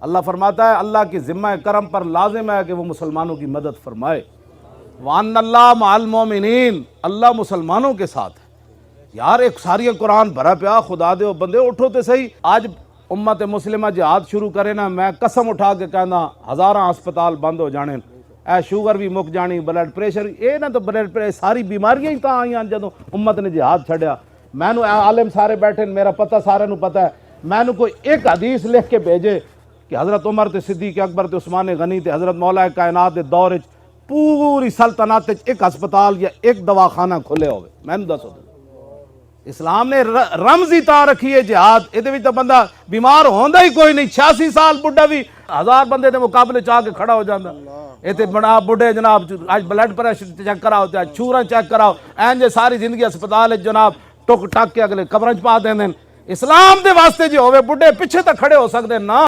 अल्लाह फरमाता है अल्लाह की ज़िम्मा करम पर लाजिम है कि वो मुसलमानों की मदद फरमाए। वान्नल्लाह मअल मोमिनीन, अल्लाह मुसलमानों के साथ है। यार एक सारी कुरान भरा पिया, खुदा दे बंदे उठो तो सही। आज उम्मत मुस्लिमा जिहाद शुरू करे ना, मैं कसम उठा के कहना हज़ारा हस्पताल बंद हो जाने, ए शुगर भी मुक जानी, ब्लड प्रेशर ये ना, तो ब्लड प्रेशर सारी बीमारियां ही तो आई जो उम्मत ने जिहाद छड़िया। मैनू आलिम सारे बैठे, मेरा पता सारे नू पता है। मैनू कोई एक हदीस लिख के भेजे कि हज़रत उमर ते सिद्दीक़ अकबर ते उस्मान गनी ते हज़रत मौला कायनात दे दौर पूरी सल्तनत एक हस्पताल या एक दवाखाना खुले होवे, मैनू दसो। इस्लाम ने रमजी ता रखी है जिहाद, ये तो बंदा बीमार होंदा ही कोई नहीं। 86 साल बुढ़ा भी 1000 बंदे के मुकाबले चा के खड़ा हो जाता। ये बड़ा बुढ़े जनाब आज ब्लड प्रेशर चेक कराओ, चूरा चेक कराओ, एंज सारी जिंदगी अस्पताल जनाब टुक टक के अगले कबर च पा देंगे। इस्लाम के वास्ते जो होवे बुढ़े पिछे तक खड़े हो सकते ना।